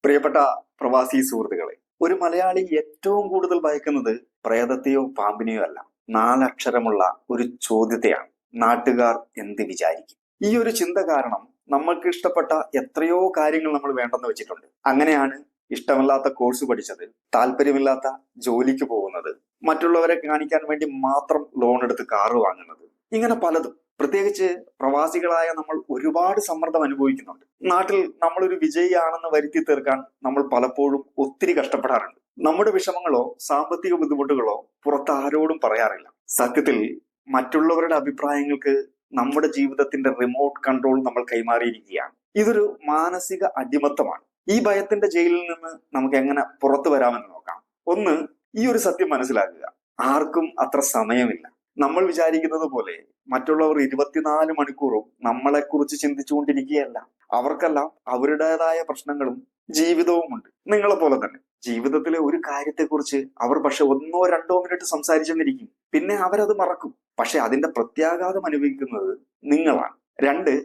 പ്രിയപ്പെട്ട പ്രവാസി സുഹൃത്തുക്കളെ, ഒരു മലയാളി ഏറ്റവും കൂടുതൽ ഭയക്കുന്നത് പ്രേതത്തെയോ പാമ്പിനെയോ അല്ല, നാലക്ഷരമുള്ള ഒരു ചോദ്യത്തെയാണ്. നാട്ടുകാർ എന്ത് വിചാരിക്കും? ഈ ഒരു ചിന്ത കാരണം നമ്മൾക്ക് ഇഷ്ടപ്പെട്ട എത്രയോ കാര്യങ്ങൾ നമ്മൾ വേണ്ടെന്ന് വെച്ചിട്ടുണ്ട്. അങ്ങനെയാണ് ഇഷ്ടമില്ലാത്ത കോഴ്സ് പഠിച്ചത്, താല്പര്യമില്ലാത്ത ജോലിക്ക് പോകുന്നത്, മറ്റുള്ളവരെ കാണിക്കാൻ വേണ്ടി മാത്രം ലോൺ എടുത്ത് കാറ് വാങ്ങുന്നത്, ഇങ്ങനെ പലതും. പ്രത്യേകിച്ച് പ്രവാസികളായ നമ്മൾ ഒരുപാട് സമ്മർദ്ദം അനുഭവിക്കുന്നുണ്ട്. നാട്ടിൽ നമ്മളൊരു വിജയിയാണെന്ന് വരുത്തി തീർക്കാൻ നമ്മൾ പലപ്പോഴും ഒത്തിരി കഷ്ടപ്പെടാറുണ്ട്. നമ്മുടെ വിഷമങ്ങളോ സാമ്പത്തിക ബുദ്ധിമുട്ടുകളോ പുറത്ത് ആരോടും പറയാറില്ല. സത്യത്തിൽ മറ്റുള്ളവരുടെ അഭിപ്രായങ്ങൾക്ക് നമ്മുടെ ജീവിതത്തിന്റെ റിമോട്ട് കൺട്രോൾ നമ്മൾ കൈമാറിയിരിക്കുകയാണ്. ഇതൊരു മാനസിക അടിമത്തമാണ്. ഈ ഭയത്തിന്റെ ജയിലിൽ നിന്ന് നമുക്ക് എങ്ങനെ പുറത്തു വരാമെന്ന് നോക്കാം. ഒന്ന്, ഈ ഒരു സത്യം മനസ്സിലാക്കുക: ആർക്കും അത്ര സമയമില്ല. നമ്മൾ വിചാരിക്കുന്നത് പോലെ മറ്റുള്ളവർ 24 മണിക്കൂറും നമ്മളെക്കുറിച്ച് ചിന്തിച്ചുകൊണ്ടിരിക്കുകയല്ല. അവർക്കെല്ലാം അവരുടേതായ പ്രശ്നങ്ങളും ജീവിതവുമുണ്ട്. നിങ്ങളെ പോലെ തന്നെ ജീവിതത്തിലെ ഒരു കാര്യത്തെക്കുറിച്ച് അവർ പക്ഷെ 1-2 മിനിറ്റ് സംസാരിച്ചെന്നിരിക്കും, പിന്നെ അവരത് മറക്കും. പക്ഷെ അതിന്റെ പ്രത്യാഘാതം അനുഭവിക്കുന്നത് നിങ്ങളാണ്. 2,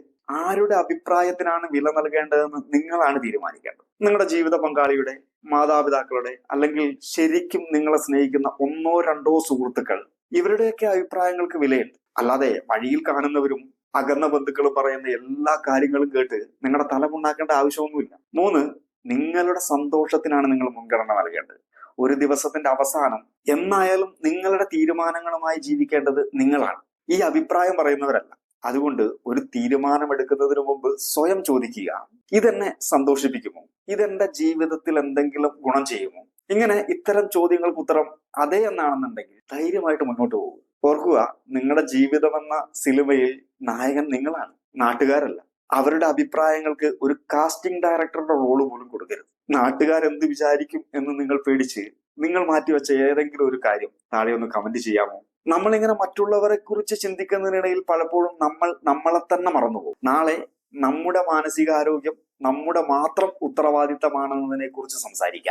ആരുടെ അഭിപ്രായത്തിനാണ് വില നൽകേണ്ടതെന്ന് നിങ്ങളാണ് തീരുമാനിക്കേണ്ടത്. നിങ്ങളുടെ ജീവിത പങ്കാളിയുടെ, മാതാപിതാക്കളുടെ, അല്ലെങ്കിൽ ശരിക്കും നിങ്ങളെ സ്നേഹിക്കുന്ന 1-2 സുഹൃത്തുക്കൾ, ഇവരുടെയൊക്കെ അഭിപ്രായങ്ങൾക്ക് വിലയുണ്ട്. അല്ലാതെ വഴിയിൽ കാണുന്നവരും അകന്ന ബന്ധുക്കളും പറയുന്ന എല്ലാ കാര്യങ്ങളും കേട്ട് നിങ്ങളുടെ തലമുണ്ടാക്കേണ്ട ആവശ്യമൊന്നുമില്ല. 3, നിങ്ങളുടെ സന്തോഷത്തിനാണ് നിങ്ങൾ മുൻഗണന നൽകേണ്ടത്. ഒരു ദിവസത്തിന്റെ അവസാനം എന്നായാലും നിങ്ങളുടെ തീരുമാനങ്ങളുമായി ജീവിക്കേണ്ടത് നിങ്ങളാണ്, ഈ അഭിപ്രായം പറയുന്നവരല്ല. അതുകൊണ്ട് ഒരു തീരുമാനമെടുക്കുന്നതിന് മുമ്പ് സ്വയം ചോദിക്കുക: ഇതെന്നെ സന്തോഷിപ്പിക്കുമോ? ഇതെന്റെ ജീവിതത്തിൽ എന്തെങ്കിലും ഗുണം ചെയ്യുമോ? ഇങ്ങനെ ഇത്തരം ചോദ്യങ്ങൾക്ക് ഉത്തരം അതെ എന്നാണെന്നുണ്ടെങ്കിൽ ധൈര്യമായിട്ട് മുന്നോട്ട് പോകും. ഓർക്കുക, നിങ്ങളുടെ ജീവിതമെന്ന സിനിമയിൽ നായകൻ നിങ്ങളാണ്, നാട്ടുകാരല്ല. അവരുടെ അഭിപ്രായങ്ങൾക്ക് ഒരു കാസ്റ്റിംഗ് ഡയറക്ടറുടെ റോള് പോലും കൊടുക്കരുത്. നാട്ടുകാരെന്ത് വിചാരിക്കും എന്ന് നിങ്ങൾ പേടിച്ച് നിങ്ങൾ മാറ്റിവെച്ച ഏതെങ്കിലും ഒരു കാര്യം താഴെ ഒന്ന് കമന്റ് ചെയ്യാമോ? നമ്മളിങ്ങനെ മറ്റുള്ളവരെ കുറിച്ച് ചിന്തിക്കുന്നതിനിടയിൽ പലപ്പോഴും നമ്മളെ തന്നെ മറന്നുപോകും. നാളെ നമ്മുടെ മാനസികാരോഗ്യം നമ്മുടെ മാത്രം ഉത്തരവാദിത്തമാണെന്നതിനെ കുറിച്ച് സംസാരിക്കാം.